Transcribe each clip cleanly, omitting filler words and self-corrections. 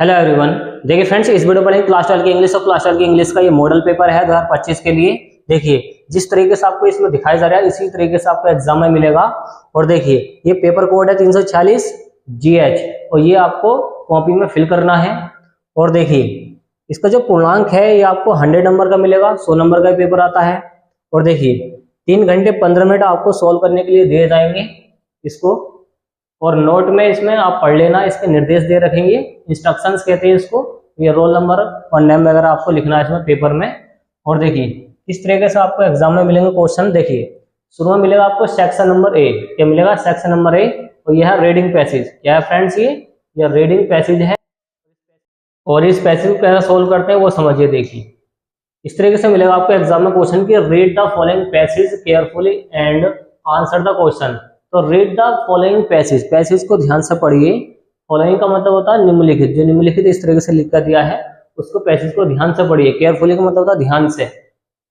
Hello everyone. देखिए friends, इस video पर क्लास 12 की इंग्लिश और क्लास 12 की इंग्लिश का ये मॉडल पेपर है 2025 के लिए। देखिए जिस तरीके से आपको इसमें दिखाया जा रहा है इसी तरीके से आपको एग्जाम में मिलेगा। और देखिए ये पेपर कोड है 346 GH और ये आपको कॉपी में फिल करना है। और देखिए इसका जो पूर्णांक है ये आपको 100 नंबर का मिलेगा, 100 नंबर का पेपर आता है। और देखिए 3 घंटे 15 मिनट आपको सॉल्व करने के लिए दिए जाएंगे इसको। और नोट में इसमें आप पढ़ लेना, इसके निर्देश दे रखेंगे, इंस्ट्रक्शंस कहते हैं इसको। ये रोल नंबर और नेम वगैरह आपको लिखना है इसमें पेपर में। और देखिए किस तरीके से आपको एग्जाम में मिलेंगे क्वेश्चन। देखिए शुरू में मिलेगा आपको सेक्शन नंबर ए। क्या मिलेगा? Section number A. और यह है रीडिंग पैसेज। क्या है फ्रेंड्स? ये रीडिंग पैसेज है। और इस पैसेज को कैसे सोल्व करते हैं वो समझिए। देखिए इस तरीके से मिलेगा आपको एग्जाम में क्वेश्चन की read the following passage carefully and answer the question. तो read the following passage, passage को ध्यान से पढ़िए। फॉलोइंग का मतलब होता है निम्नलिखित, जो निम्नलिखित इस तरीके से लिख कर दिया है उसको पैसेज को ध्यान से पढ़िए। केयरफुली का मतलब होता है ध्यान से।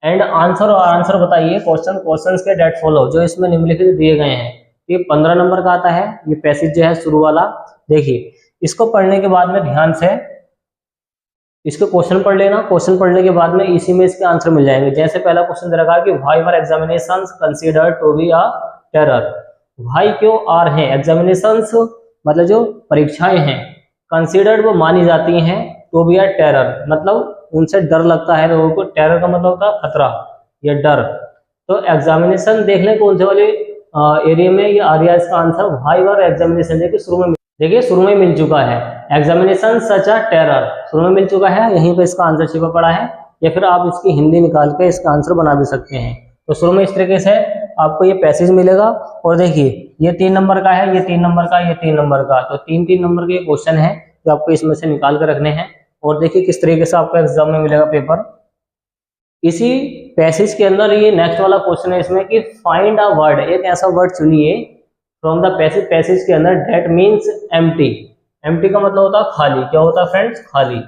एंड आंसर, और आंसर बताइए क्वेश्चन के डेट फॉलो जो इसमें निम्नलिखित दिए गए हैं। ये 15 नंबर का आता है ये पैसेज जो है शुरू वाला। देखिए इसको पढ़ने के बाद में ध्यान से इसके क्वेश्चन पढ़ लेना। क्वेश्चन पढ़ने के बाद में इसी में इसके आंसर मिल जाएंगे। जैसे पहला क्वेश्चन दे रखा है कि why were examinations considered to be a terror. भाई क्यों आर हैं? एग्जामिनेशंस मतलब जो परीक्षाएं हैं, कंसीडर्ड वो मानी जाती हैं, तो भी यार टेरर मतलब उनसे डर लगता है लोगों को। टेरर का मतलब होता है खतरा या डर। तो एग्जामिनेशन देख लें कौन से वाले एरिया में ये आ रहा है इसका आंसर। भाई वर एग्जामिनेशन देखिए शुरू में, देखिए शुरू में मिल चुका है एग्जामिनेशन सच अ टेरर, शुरू में मिल चुका है, यहीं पे इसका आंसर छिपा पड़ा है। या फिर आप इसकी हिंदी निकाल के इसका आंसर बना भी सकते हैं। तो शुरू में इस तरीके से आपको ये पैसेज मिलेगा। और देखिए ये 3 नंबर का है, ये 3 नंबर का, ये 3 नंबर का। तो 3-3 नंबर के क्वेश्चन है जो आपको इसमें से निकाल कर रखने हैं। और देखिए किस तरीके से आपको एग्जाम में मिलेगा पेपर। इसी पैसेज के अंदर ये नेक्स्ट वाला क्वेश्चन है इसमें कि फाइंड अ वर्ड, एक ऐसा वर्ड चुनिए फ्रॉम द पैसेज, पैसेज के अंदर डेट मीन्स एम्प्टी। एम्प्टी का मतलब होता है खाली। क्या होता है फ्रेंड्स? खाली।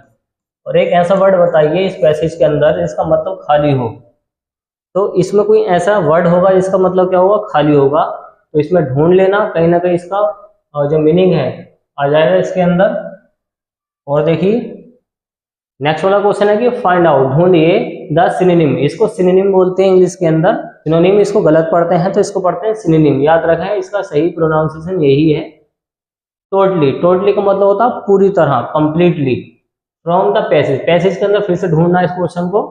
और एक ऐसा वर्ड बताइए इस पैसेज के अंदर जिसका मतलब खाली हो। तो इसमें कोई ऐसा वर्ड होगा जिसका मतलब क्या होगा? खाली होगा। तो इसमें ढूंढ लेना, कहीं ना कहीं इसका जो मीनिंग है आ जाएगा इसके अंदर। और देखिए नेक्स्ट वाला क्वेश्चन है कि फाइंड आउट, ढूंढिए द सिनोनिम। इसको सिनोनिम बोलते हैं इंग्लिश के अंदर। सिनोनिम इसको गलत पढ़ते हैं तो इसको पढ़ते हैं सिनोनिम। याद रखें इसका सही प्रोनाउंसिएशन यही है। टोटली, टोटली का मतलब होता है पूरी तरह, completely. From the passage, passage के अंदर फिर से ढूंढना इस क्वेश्चन को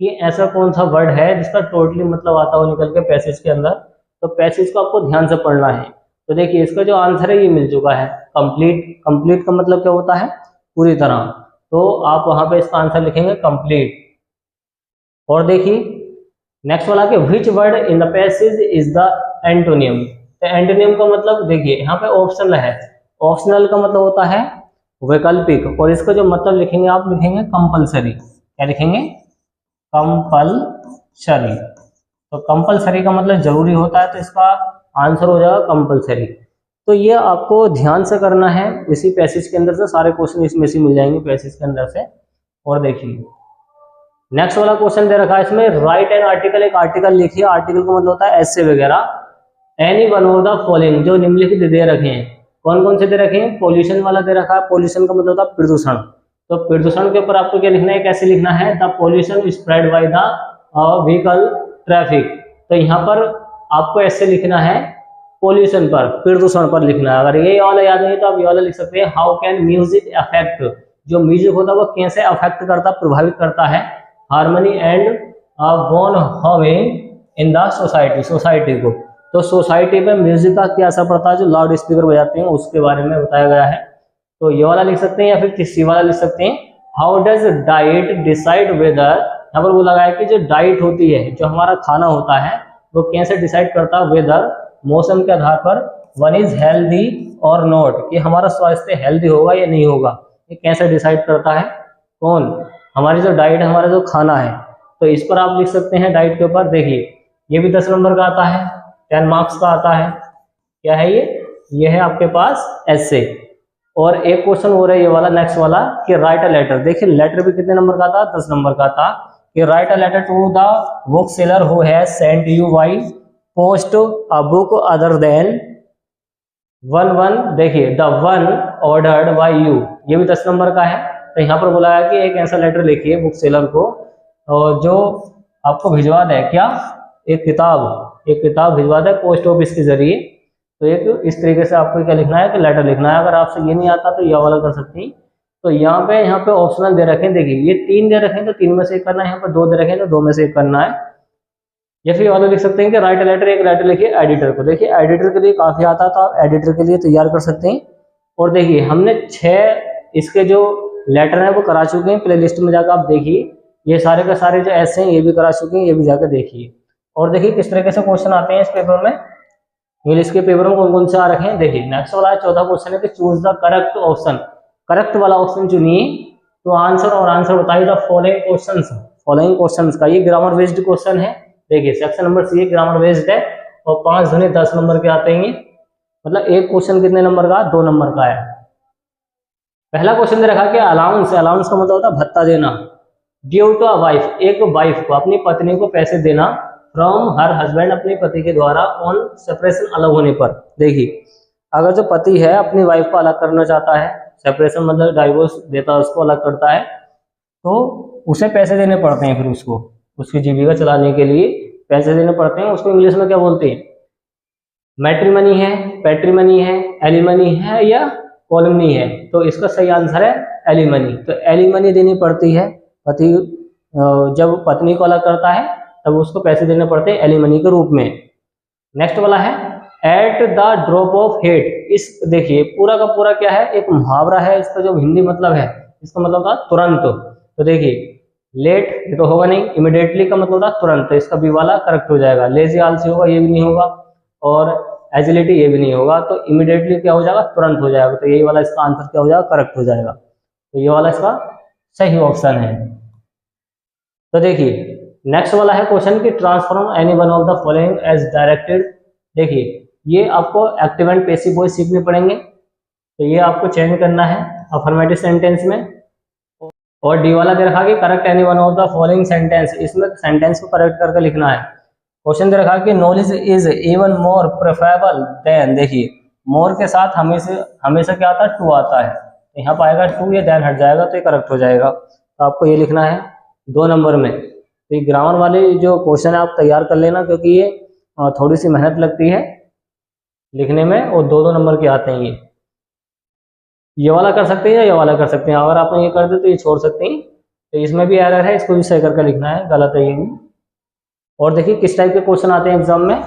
कि ऐसा कौन सा वर्ड है जिसका टोटली मतलब आता हो निकल के पैसेज के अंदर। तो पैसेज को आपको ध्यान से पढ़ना है। तो देखिए इसका जो आंसर है ये मिल चुका है कंप्लीट। कंप्लीट का मतलब क्या होता है? पूरी तरह। तो आप वहां पे इसका आंसर लिखेंगे कंप्लीट। और देखिए नेक्स्ट वाला कि which word in the passage is the antonym. तो एंटोनियम का मतलब देखिए यहाँ पे ऑप्शनल है। ऑप्शनल का मतलब होता है वैकल्पिक। और इसका जो मतलब लिखेंगे आप लिखेंगे कंपलसरी। क्या लिखेंगे? कंपलसरी। तो कंपलसरी का मतलब जरूरी होता है, तो इसका आंसर हो जाएगा कंपलसरी। तो ये आपको ध्यान से करना है। इसी पैसेज के अंदर से सारे क्वेश्चन इसमें से मिल जाएंगे पैसेज के अंदर से। और देखिए नेक्स्ट वाला क्वेश्चन दे रखा है इसमें राइट एन आर्टिकल। एक आर्टिकल लिखिए। आर्टिकल का मतलब होता है ऐसे वगैरह। Any one of the following, जो निम्नलिखित दे रखे हैं। कौन कौन से दे रखे हैं? पॉल्यूशन वाला दे रखा है। पॉल्यूशन का मतलब होता है प्रदूषण। तो प्रदूषण के ऊपर आपको क्या लिखना है, कैसे लिखना है? The pollution spread by the vehicle traffic. तो यहाँ पर आपको ऐसे लिखना है पॉल्यूशन पर, प्रदूषण पर लिखना है। अगर ये वाला याद नहीं तो आप ये वाला लिख सकते हैं हाउ कैन म्यूजिक अफेक्ट। जो म्यूजिक होता है वो कैसे अफेक्ट करता, प्रभावित करता है harmony and bone harmony in the society, society को। तो सोसाइटी पे म्यूजिक का क्या असर पड़ता है, जो लाउड स्पीकर बजाते हैं उसके बारे में बताया गया है। तो ये वाला लिख सकते हैं या फिर तीसरी वाला लिख सकते हैं how does diet decide whether. यहाँ पर बोला गया है कि जो डाइट होती है, जो हमारा खाना होता है, वो कैसे डिसाइड करता है वेदर, मौसम के आधार पर, वन इज हेल्दी और नॉट, कि हमारा स्वास्थ्य हेल्दी होगा या नहीं होगा, ये कैसे डिसाइड करता है? कौन? हमारी जो डाइट है, हमारा जो खाना है। तो इस पर आप लिख सकते हैं डाइट के ऊपर। देखिए ये भी 10 नंबर का आता है, 10 मार्क्स का आता है। क्या है ये है आपके पास ऐसे। और एक क्वेश्चन हो रहा है ये वाला नेक्स्ट वाला कि राइट अ लेटर। देखिए लेटर भी कितने नंबर का था? 10 नंबर का था। कि write a letter to the book seller who has sent you by post a book other than one one, देखिए the one ordered by you, ये भी 10 नंबर का है। तो यहाँ पर बोला है कि एक ऐसा लेटर लिखिए बुक सेलर को और जो आपको भिजवा दे क्या, एक किताब भिजवा दे पोस्ट ऑफिस के जरिए। तो एक इस तरीके से आपको क्या लिखना है कि लेटर लिखना है। अगर आपसे ये नहीं आता तो यह वाला कर सकती हैं। तो यहाँ पे ऑप्शनल दे रखे हैं, देखिए ये 3 दे रखे हैं तो 3 में से एक करना है, यहाँ पर 2 दे रखे हैं तो 2 में से एक करना है। या फिर वाला लिख सकते हैं कि राइट लेटर, एक लेटर लिखिए एडिटर को। देखिए एडिटर के लिए काफ़ी आता है तो आप एडिटर के लिए तैयार कर सकते हैं। और देखिए हमने 6 इसके जो लेटर हैं वो करा चुके हैं, प्ले लिस्ट में जाकर आप देखिए। ये सारे के सारे जो ऐसे हैं ये भी करा चुके हैं, ये भी जाकर देखिए। और देखिए किस तरीके से क्वेश्चन आते हैं इस पेपर में, इंग्लिश के पेपर में कौन कौन से आ रखे हैं। देखिए नेक्स्ट वाला है 14 क्वेश्चन है कि choose the correct option, correct वाला ऑप्शन चुनिए तो आंसर, और आंसर बताइए द फॉलोइंग क्वेश्चंस का। ये ग्रामर बेस्ड क्वेश्चन है। देखिए section number C grammar based है और 5 दूनी 10 नंबर के आते हैं। मतलब एक क्वेश्चन कितने नंबर का, 2 नंबर का है। पहला क्वेश्चन दे रखा कि अलाउंस, अलाउंस का मतलब होता है भत्ता देना। ड्यू टू अ वाइफ, एक वाइफ को, अपनी पत्नी को पैसे देना फ्रॉम हर हस्बैंड, अपने पति के द्वारा ऑन सेपरेशन, अलग होने पर। देखिए अगर जो पति है अपनी वाइफ को अलग करना चाहता है, सेपरेशन मतलब डाइवोर्स देता है, उसको अलग करता है, तो उसे पैसे देने पड़ते हैं। फिर उसको उसकी जीविका चलाने के लिए पैसे देने पड़ते हैं। उसको इंग्लिश में क्या बोलते हैं, मैट्रिमनी है, पैट्रिमनी है, एलिमनी है या कॉलमनी है। तो इसका सही आंसर है एलिमनी। तो एलिमनी देनी पड़ती है। पति जब पत्नी को अलग करता है तब उसको पैसे देने पड़ते हैं एलिमनी के रूप में। नेक्स्ट वाला है at the drop of hate. इस देखिए पूरा का पूरा क्या है, एक मुहावरा है। इसका जो हिंदी मतलब है, इसका मतलब था तुरंत। तो देखिए लेट ये तो होगा नहीं, इमिडिएटली का मतलब था तुरंत, तो इसका बी वाला करेक्ट हो जाएगा। लेजी आलसी होगा, ये भी नहीं होगा, और एजिलिटी ये भी नहीं होगा। तो इमिडिएटली क्या हो जाएगा, तुरंत हो जाएगा। तो यही वाला इसका आंसर क्या हो जाएगा, करेक्ट हो जाएगा। तो ये वाला इसका सही ऑप्शन है। तो देखिए नेक्स्ट वाला है क्वेश्चन की transform any one of the following as directed. देखिए ये आपको एक्टिव एंड पैसिव वॉइस सीखने पड़ेंगे। तो ये आपको चेंज करना है अफर्मेटिव सेंटेंस में। और डी वाला दे रखा कि correct any one of the following sentence, इसमें सेंटेंस को करेक्ट करके लिखना है। क्वेश्चन दे रखा कि knowledge is even more preferable than. देखिए मोर के साथ हमेशा क्या आता है, टू आता है। तो यहाँ पाएगा टू, ये देन हट जाएगा तो ये करेक्ट हो जाएगा। तो आपको ये लिखना है 2 नंबर में। तो ये ग्रामर वाले जो क्वेश्चन है आप तैयार कर लेना, क्योंकि ये थोड़ी सी मेहनत लगती है लिखने में और 2-2 नंबर के आते हैं। ये वाला कर सकते हैं या ये वाला कर सकते हैं। अगर आपने ये कर दे तो ये छोड़ सकते हैं। तो इसमें भी एरर है, इसको भी सही करके लिखना है, गलत है ये भी। और देखिए किस टाइप के क्वेश्चन आते हैं एग्जाम में,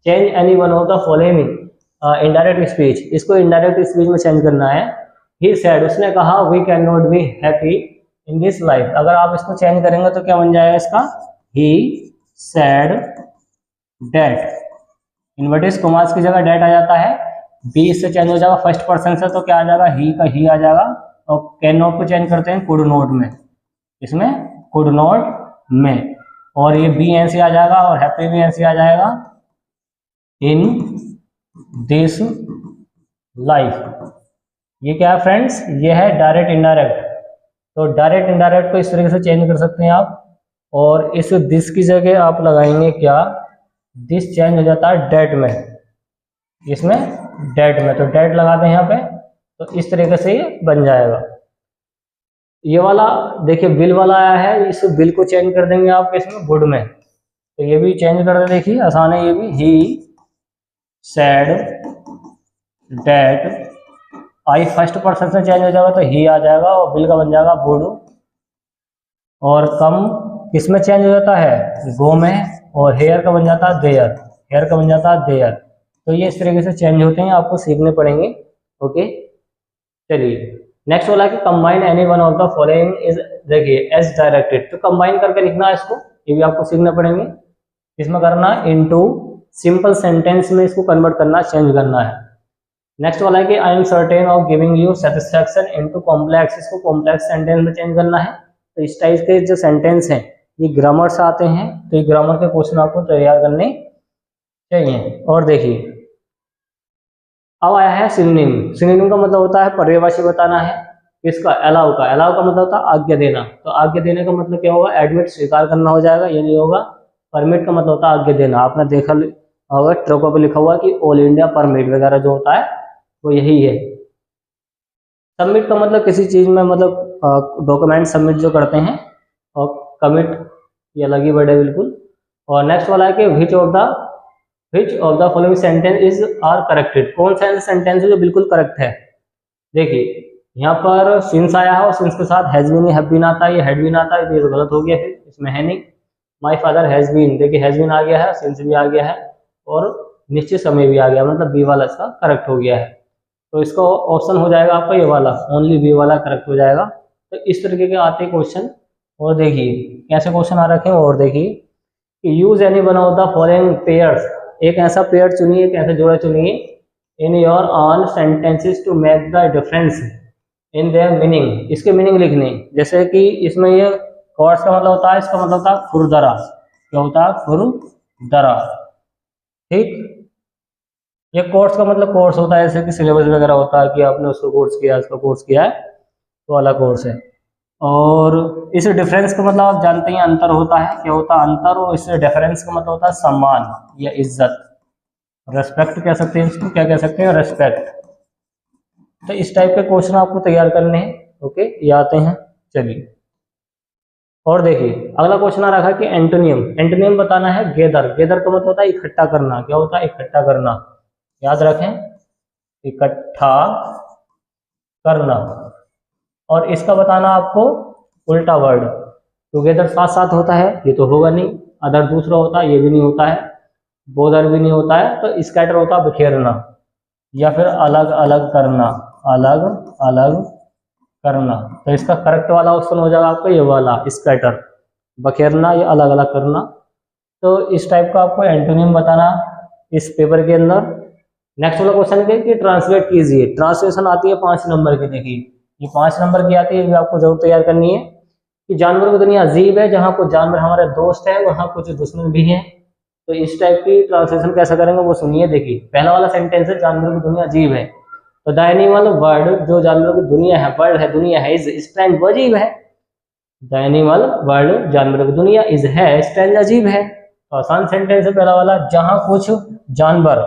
change any one of the following indirect speech. इसको इनडायरेक्ट स्पीच में चेंज करना है। ही सेड, उसने कहा, we can not be happy in this life. अगर आप इसको चेंज करेंगे तो क्या बन जाएगा इसका, he said that. Inverted commas की जगह डेट आ जाता है। बी इससे चेंज हो जाएगा फर्स्ट पर्सन से, तो क्या आ जाएगा, ही का ही आ जाएगा। और कैन नॉट को चेंज करते हैं कुड नॉट में, इसमें कुड नॉट में। और ये बी एन सी आ जाएगा और हैप्पी भी एन सी आ जाएगा इन दिस लाइफ। ये क्या है फ्रेंड्स, ये है डायरेक्ट इनडायरेक्ट। तो डायरेक्ट इनडायरेक्ट को इस तरीके से चेंज कर सकते हैं आप। और इस दिस की जगह आप लगाएंगे क्या, दिस चेंज हो जाता है डेट में, इसमें डेट में। तो डेट लगा दें यहाँ पे, तो इस तरीके से ये बन जाएगा। ये वाला देखिए बिल वाला आया है, इस बिल को चेंज कर देंगे आप इसमें वुड में। तो ये भी चेंज कर दे, देखिए आसान है ये भी। He said that, I first person से चेंज हो जाएगा तो ही आ जाएगा और बिल का बन जाएगा वुड। और कम किस में चेंज हो जाता है, गो में। और हेयर का बन जाता है देयर, हेयर का बन जाता है देयर। तो ये इस तरीके से चेंज होते हैं, आपको सीखने पड़ेंगे। ओके चलिए नेक्स्ट वाला है कि combine any one of the following is, देखिए एज डायरेक्टेड। तो कंबाइन करके लिखना है इसको, ये भी आपको सीखना पड़ेंगे। इसमें करना इनटू सिंपल सेंटेंस में इसको कन्वर्ट करना, चेंज करना है। नेक्स्ट वाला है कि I am certain of giving you satisfaction into complex, इसको कॉम्प्लेक्स सेंटेंस में चेंज करना है। तो इस टाइप के जो सेंटेंस हैं ये ग्रामर से आते हैं, तो ये ग्रामर के क्वेश्चन आपको तैयार करने चाहिए। और देखिए अब आया है सिनोनिम। सिनोनिम का मतलब होता है पर्यायवाची बताना है। इसका अलाउ का, अलाउ का मतलब होता है आज्ञा देना। तो आज्ञा देने का मतलब क्या होगा, एडमिट स्वीकार करना हो जाएगा, ये नहीं होगा। परमिट का मतलब होता है आज्ञा देना। आपने देखा होगा ट्रकों पे लिखा हुआ कि ऑल इंडिया परमिट वगैरह जो होता है वो यही है। सबमिट का मतलब किसी चीज़ में मतलब डॉक्यूमेंट सबमिट जो करते हैं, और कमिट ये अलग ही वर्ड है बिल्कुल। और नेक्स्ट वाला है कि which of the following sentence is are corrected, कौन सा ऐसा सेंटेंस है जो बिल्कुल करेक्ट है। देखिए यहाँ पर सिंस आया है और सिंस के साथ हैज बीन हैव बीन आता है, ये हैड बीन आता है, तो ये तो गलत हो गया, फिर इसमें है नहीं। माय फादर हैज बीन, देखिए हैज बीन आ गया है, सिंस भी आ गया है और निश्चित समय भी आ गया, मतलब बी वाला इसका करेक्ट हो गया है। तो इसका ऑप्शन हो जाएगा आपका ये वाला, ओनली बी वाला करेक्ट हो जाएगा। तो इस तरीके के आते हैं क्वेश्चन। और देखिए कैसे क्वेश्चन आ रखे हैं, और देखिए कि use any one of the following pairs, एक ऐसा पेयर चुनिए, एक ऐसा जोड़ा चुनिए in your all sentences to make the difference in their meaning, इसके मीनिंग लिखने। जैसे कि इसमें ये कॉर्ड्स का मतलब होता है, इसका मतलब होता है खुरदरा, क्या होता है खुरदरा, ठीक। ये कोर्स का मतलब कोर्स होता है, जैसे कि सिलेबस वगैरह होता है कि आपने उसको कोर्स किया, इसका कोर्स किया है, तो अलग कोर्स है। और इस डिफरेंस का मतलब आप जानते हैं अंतर होता है, क्या होता है अंतर, और इस डिफरेंस का मतलब होता है सम्मान या इज्जत, रेस्पेक्ट कह सकते हैं इसको, क्या कह सकते हैं रेस्पेक्ट। तो इस टाइप के क्वेश्चन आपको तैयार करने हैं, ओके, ये आते हैं। चलिए और देखिए अगला क्वेश्चन आ रखा है कि एंटोनियम, एंटोनियम बताना है गेदर, गेदर का मतलब होता है इकट्ठा करना, क्या होता है इकट्ठा करना, याद रखें इकट्ठा करना। और इसका बताना आपको उल्टा वर्ड, टुगेदर साथ साथ होता है, ये तो होगा नहीं, अदर दूसरा होता है, ये भी नहीं होता है, बोदर भी नहीं होता है, तो स्कैटर होता है बिखेरना, या फिर अलग अलग करना, अलग अलग करना। तो इसका करेक्ट वाला ऑप्शन हो जाएगा आपको ये वाला स्कैटर, बखेरना या अलग अलग करना। तो इस टाइप का आपको एंटोनियम बताना इस पेपर के अंदर। नेक्स्ट वाला क्वेश्चन है कि ट्रांसलेट कीजिए, ट्रांसलेशन आती है 5 नंबर की, देखिए ये 5 नंबर की आती है, ये आपको जरूर तैयार करनी है। कि जानवरों की दुनिया अजीब है, जहाँ कुछ जानवर हमारे दोस्त है वहाँ कुछ दुश्मन भी हैं। तो इस टाइप की ट्रांसलेशन कैसे करेंगे वो सुनिए। देखिए पहला वाला सेंटेंस है जानवरों की दुनिया अजीब है, तो द एनिमल वर्ल्ड, जो जानवरों की दुनिया है, वर्ल्ड है दुनिया है, इज स्ट्रेंज, वो अजीब है। द एनिमल वर्ल्ड जानवरों की दुनिया इज है स्ट्रेंज, अजीब है। तो आसान सेंटेंस है पहला वाला, जहाँ कुछ जानवर,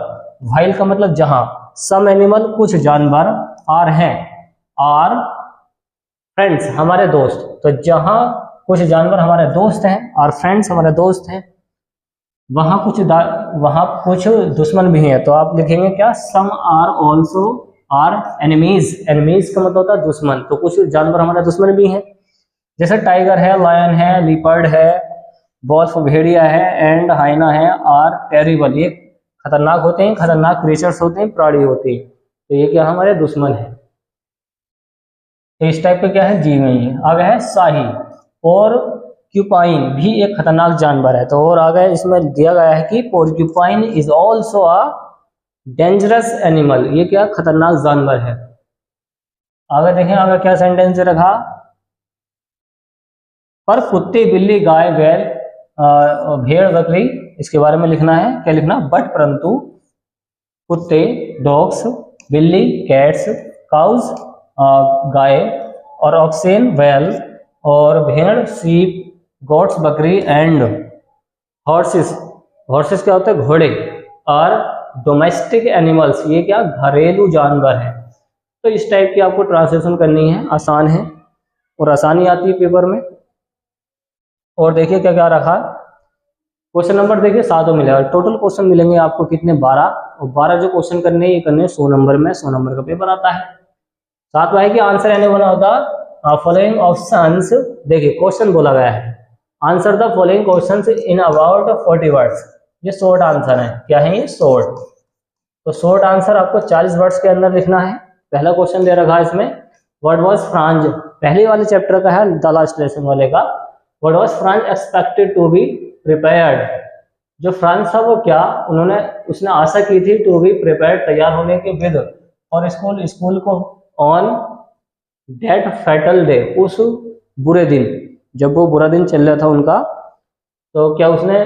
व्हाइल का मतलब जहाँ, सम एनिमल कुछ जानवर, आर हैं, आर फ्रेंड्स हमारे दोस्त, तो जहाँ कुछ जानवर हमारे दोस्त हैं, आर फ्रेंड्स हमारे दोस्त हैं, वहाँ कुछ दुश्मन भी हैं। तो आप लिखेंगे क्या, some are also our enemies, enemies का मतलब होता है दुश्मन, तो कुछ जानवर हमारे दुश्मन भी हैं। जैसे टाइगर है, लायन है, लिपर्ड है, वॉल्फ भेड़िया है, एंड हाइना है, आर टेरिबल, ये खतरनाक होते हैं, खतरनाक क्रीचर्स होते हैं, प्राणी होते हैं, तो ये क्या हमारे दुश्मन है। तो इस टाइप का क्या है जीव है। ये आगे है शाही, और क्यूपाइन भी एक खतरनाक जानवर है। तो और आगे इसमें दिया गया है कि porcupine is also a dangerous animal, ये क्या खतरनाक जानवर है। आगे देखें आगे क्या सेंटेंस रखा, पर कुत्ते बिल्ली गाय बैल भेड़ बकरी, इसके बारे में लिखना है, क्या लिखना, बट परंतु कुत्ते डॉग्स, बिल्ली कैट्स, काउज गाय, और ऑक्सेन बैल, और भेड़ शीप, गोट्स बकरी, एंड हॉर्सेस, हॉर्सेस क्या होता है घोड़े, और डोमेस्टिक एनिमल्स, ये क्या घरेलू जानवर है। तो इस टाइप की आपको ट्रांसलेशन करनी है, आसान है और आसानी आती है पेपर में। और देखिए क्या क्या रखा, क्वेश्चन नंबर देखिए 7 मिलेगा, टोटल क्वेश्चन मिलेंगे आपको कितने 12, और 12 जो क्वेश्चन करने ये करने 100 नंबर में, 100 नंबर का पेपर आता है। 7वां है कि answer any one of the following options, देखिए क्वेश्चन बोला गया है, answer the following questions in about 40 words, ये शॉर्ट आंसर है, क्या है ये शॉर्ट। तो शॉर्ट आंसर आपको 40 वर्ड्स के अंदर लिखना है। पहला क्वेश्चन दे रखा है इसमें, व्हाट वाज फ्रांज, पहले वाले चैप्टर का है, द लास्ट लेसन वाले का, what was Franz expected to be prepared, जो फ्रांस था वो क्या उसने आशा की थी, टू बी प्रिपेयर्ड तैयार होने के विद, और स्कूल को ऑन दैट फैटल डे, उस बुरे दिन, जब वो बुरा दिन चल रहा था उनका, तो क्या उसने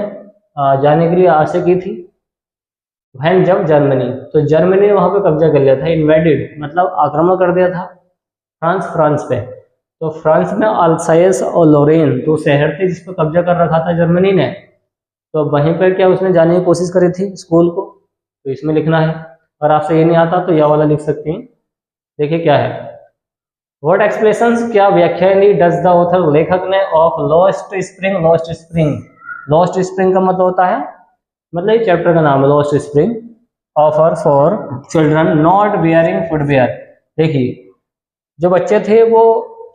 जाने के लिए आशा की थी। वैन जब जर्मनी, तो जर्मनी ने वहां पे कब्जा कर लिया था, इन्वेडेड मतलब आक्रमण कर दिया था फ्रांस पे। तो फ्रांस में अल्साइस और लोरेन 2 शहर थे जिस पर कब्जा कर रखा था जर्मनी ने, तो वहीं पर क्या उसने जाने की कोशिश करी थी स्कूल को, तो इसमें लिखना है। अगर आपसे ये नहीं आता तो यह वाला लिख सकते हैं। देखिए क्या है, व्हाट एक्सप्रेशंस, क्या व्याख्या डज द ऑथर, लेखक ने, of lost spring. Lost spring, lost spring का मतलब होता है, मतलब ये चैप्टर का नाम है lost spring. Offer for children not wearing footwear. देखिए जो बच्चे थे वो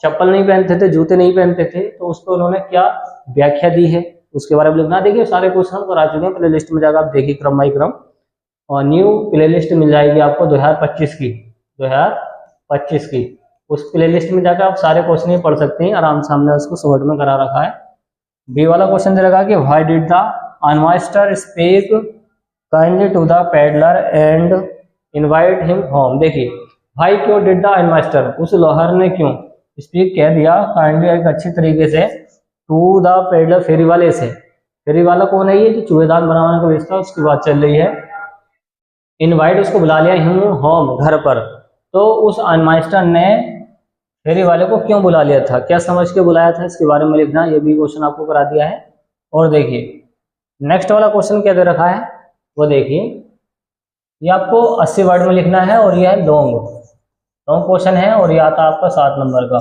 चप्पल नहीं पहनते थे, जूते नहीं पहनते थे, तो उसको उन्होंने क्या व्याख्या दी है उसके बारे में लिखना। देखिए सारे क्वेश्चन करा चुके हैं, प्ले लिस्ट में जाकर आप देखिए क्रम बाई क्रम, और न्यू प्ले लिस्ट मिल जाएगी आपको 2025 की, 2025 की। उस प्ले लिस्ट में जाकर आप सारे क्वेश्चन ही पढ़ सकते हैं आराम से, हमने उसको शॉर्ट में करा रखा है। बी वाला क्वेश्चन दे रखा कि why did the unmaster speak kindly to the pedlar and invite him home. देखिए भाई क्यों डिड द अनमास्टर, उस लोहार ने क्यों स्पीक कह दिया काइंडली एक अच्छी तरीके से टू द पेडलर, फेरी वाले से। फेरी वाला कौन है, ये जो चूहेदान बनाने का बेचता है उसकी बात चल रही है। इनवाइट उसको बुला लिया हिम होम, घर पर। तो उस अनमास्टर ने फेरी वाले को क्यों बुला लिया था, क्या समझ के बुलाया था, इसके बारे में लिखना। ये भी क्वेश्चन आपको करा दिया है। और देखिए नेक्स्ट वाला क्वेश्चन क्या दे रखा है वो देखिए, ये आपको 80 वर्ड में लिखना है और ये है लॉन्ग क्वेश्चन है, और ये आता है आपका 7 नंबर का,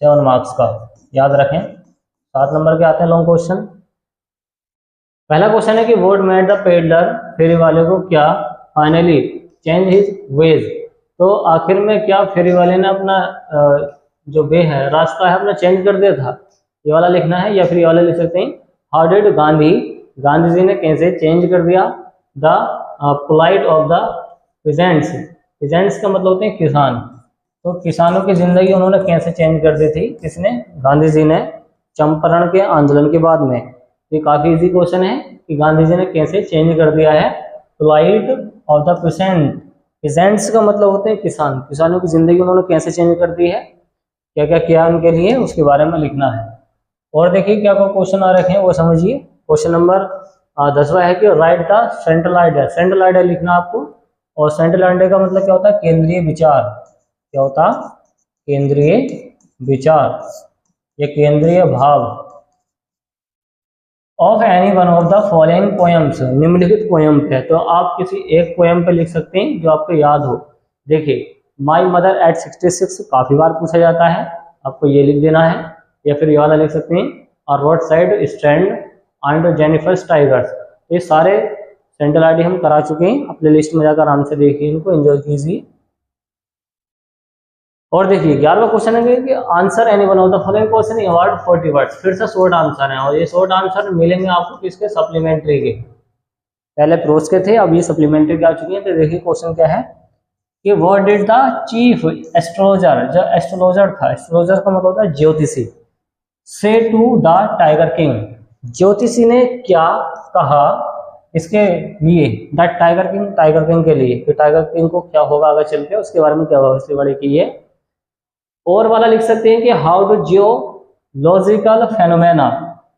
7 मार्क्स का, याद रखें 7 नंबर के आते हैं लॉन्ग क्वेश्चन। पहला क्वेश्चन है कि व्हाट मेड द पेडलर, फेरी वाले को क्या फाइनली चेंज हिज वेज। तो आखिर में क्या फेरी वाले ने अपना जो वे है, रास्ता है अपना, चेंज कर दिया था, ये वाला लिखना है। या फिर ये वाला लिख सकते हैं हाउ डिड गांधी, गांधी जी ने कैसे चेंज कर दिया the polite of the peasants. Peasants का मतलब होते हैं किसान, तो किसानों की जिंदगी उन्होंने कैसे चेंज कर दी थी, किसने, गांधी जी ने, चंपारण के आंदोलन के बाद में। ये काफी इजी क्वेश्चन है कि गांधी जी ने कैसे चेंज कर दिया है polite of the peasant. Peasants का मतलब होते हैं किसान, किसानों की जिंदगी उन्होंने कैसे चेंज कर दी है, क्या क्या किया उनके लिए, उसके बारे में लिखना है। और देखिए क्या क्या क्वेश्चन आ रखे हैं वो समझिए। क्वेश्चन नंबर 10वां है कि right the central idea. Central idea लिखना आपको, और सेंट्रल आइडिया का मतलब क्या होता है, केंद्रीय विचार। क्या होता, केंद्रीय विचार या केंद्रीय भाव। Of any one of the following poems, निम्नलिखित पोएम पे, तो आप किसी एक पोएम पे लिख सकते हैं जो आपको याद हो। देखिए माई मदर एट 66 काफी बार पूछा जाता है, आपको ये लिख देना है। या फिर ये वाला लिख सकते हैं और road side stand and Jennifer's tigers. ये सारे सेंट्रल आईडी हम करा चुके हैं, अपने लिस्ट में जाकर आराम से देखिए, इनको एंजॉय कीजिए। और देखिए 11वां क्वेश्चन है कि answer any one of the following question in about 40 words. फिर से शॉर्ट आंसर है, और ये शॉर्ट आंसर मिलेंगे आपको किसके, सप्लीमेंट्री के। पहले प्रोस के थे, अब ये सप्लीमेंट्री के आ चुके हैं। तो देखिए क्वेश्चन क्या है कि what did the chief astrologer, जो एस्ट्रोलॉजर था, एस्ट्रोलॉजर का मतलब होता है ज्योतिषी, से टू द टाइगर किंग, ज्योतिषी ने क्या कहा इसके लिए, the tiger king, tiger king के लिए, कि टाइगर किंग को क्या होगा आगे चल के, उसके बारे में क्या होगा, इससे बड़े की ये। और वाला लिख सकते हैं कि हाउ डू जियोलॉजिकल फेनोमेना।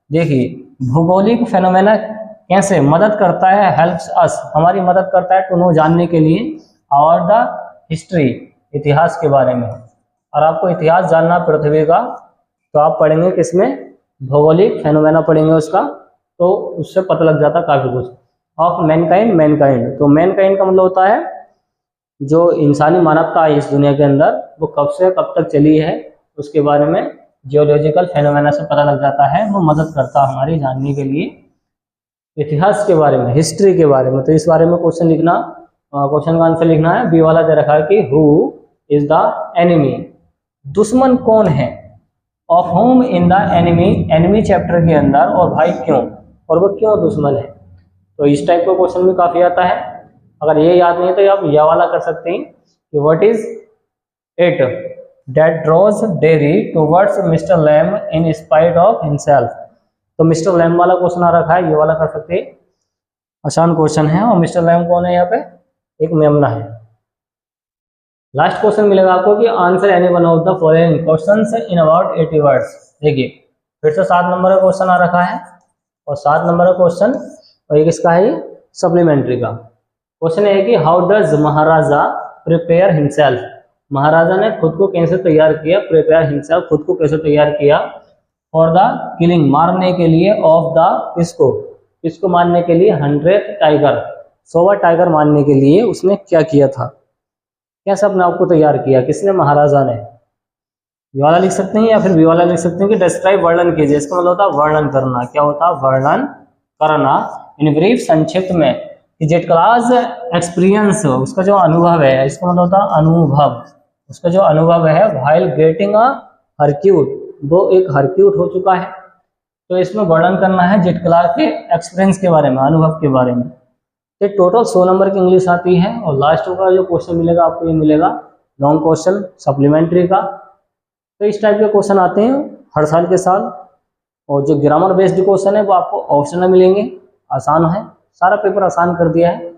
देखिए भूगोलिक फेनोमेना कैसे मदद करता है, हेल्प्स अस, हमारी मदद करता है टू नो, जानने के लिए, और द हिस्ट्री, इतिहास के बारे में। और आपको इतिहास जानना पृथ्वी का, तो आप पढ़ेंगे किसमें, भौगोलिक फेनोमेना पढ़ेंगे उसका, तो उससे पता लग जाता काफी कुछ। ऑफ मैनकाइंड, मैनकाइंड, तो मैनकाइंड का मतलब होता है जो इंसानी मानवता है इस दुनिया के अंदर, वो कब से कब तक चली है, उसके बारे में जियोलॉजिकल फेनोमेना से पता लग जाता है। वो मदद करता है हमारी जानने के लिए इतिहास के बारे में, हिस्ट्री के बारे में। तो इस बारे में क्वेश्चन लिखना, क्वेश्चन का आंसर लिखना है। बी वाला दे रखा है कि हु इज द एनिमी, दुश्मन कौन है, of home in the enemy, enemy chapter के अंदर, और भाई क्यों, और वो क्यों दुश्मन है। तो इस टाइप का क्वेश्चन भी काफी आता है। अगर ये याद नहीं है तो आप यह वाला कर सकते हैं कि what is it that draws Derry towards mister Lamb in spite of himself. तो मिस्टर लैम वाला क्वेश्चन आ रखा है, ये वाला कर सकते हैं, आसान क्वेश्चन है। और मिस्टर लैम कौन है, यहाँ पे एक मेमना है। लास्ट क्वेश्चन मिलेगा आपको कि answer any one of the following questions in about 80 words. देखिए फिर से 7 नंबर का क्वेश्चन आ रखा है, और 7 नंबर का क्वेश्चन, और ये किसका है, सप्लीमेंट्री का क्वेश्चन है कि how does Maharaja prepare himself, Maharaja ने खुद को कैसे तैयार किया, प्रिपेयर हिमसेल्फ, खुद को कैसे तैयार किया, फॉर द किलिंग, मारने के लिए, ऑफ द, किसको, किसको मारने के लिए, 100th टाइगर, 100 बार टाइगर मारने के लिए उसने क्या किया था, कैसे अपने आप को तैयार किया, किसने, महाराजा ने। ये वाला लिख सकते हैं या फिर बी वाला लिख सकते हैं कि डिस्क्राइब, वर्णन कीजिए। इसका मतलब होता है वर्णन करना। क्या होता है, वर्णन करना। इन ब्रीफ, संक्षिप्त में। कि जेट क्लास एक्सपीरियंस, उसका जो अनुभव है, इसका मतलब होता है अनुभव, उसका जो अनुभव है व्हाइल गेटिंग अ हरक्यूट, वो एक हरक्यूट हो चुका है। तो इसमें वर्णन करना है जेट क्लार्क के एक्सपीरियंस के बारे में, अनुभव के बारे में। तो टोटल 100 नंबर की इंग्लिश आती है और लास्ट का जो क्वेश्चन मिलेगा आपको ये मिलेगा लॉन्ग क्वेश्चन सप्लीमेंट्री का। तो इस टाइप के क्वेश्चन आते हैं हर साल के साल। और जो ग्रामर बेस्ड क्वेश्चन है वो आपको ऑप्शन में मिलेंगे, आसान है, सारा पेपर आसान कर दिया है।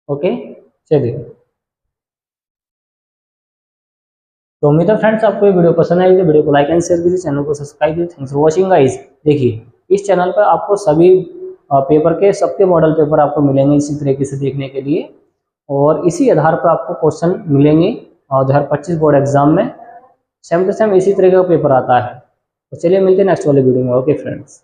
ओके, चलिए, तो उम्मीद है फ्रेंड्स आपको ये वीडियो पसंद आएगी। तो वीडियो को लाइक एंड शेयर कीजिए, चैनल को सब्सक्राइब कीजिए। Thanks for watching guys. देखिए, इस चैनल पर आपको सभी पेपर के, सबके मॉडल पेपर आपको मिलेंगे इसी तरीके से देखने के लिए, और इसी आधार पर आपको क्वेश्चन मिलेंगे 2025 बोर्ड एग्जाम में सेम टू सेम इसी तरीके का पेपर आता है। तो चलिए मिलते हैं नेक्स्ट वाले वीडियो में। Okay friends.